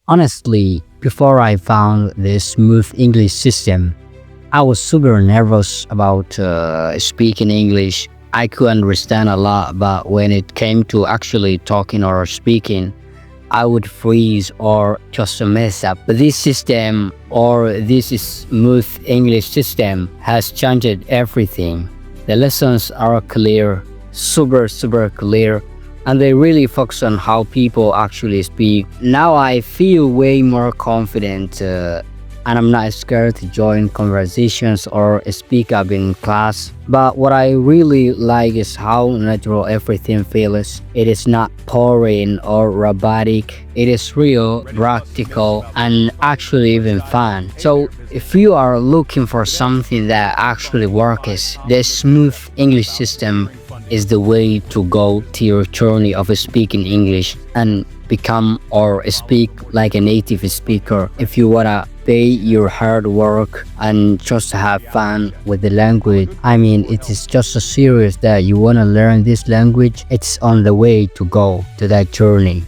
Honestly, before I found the Smooth English system, I was super nervous about speaking English. I could understand a lot, but when it came to actually talking or speaking, I would freeze or just mess up. But this system or this Smooth English system has changed everything. The lessons are clear, super clear, and they really focus on how people actually speak. Now I feel way more confident and I'm not scared to join conversations or speak up in class. But what I really like is how natural everything feels. It is not boring or robotic. It is real, practical, and actually even fun. So if you are looking for something that actually works, the Smooth English system is the way to go to your journey of speaking English and become or speak like a native speaker. If you wanna pay your hard work and just have fun with the language, I mean, it is just so serious that you wanna learn this language, it's on the way to go to that journey.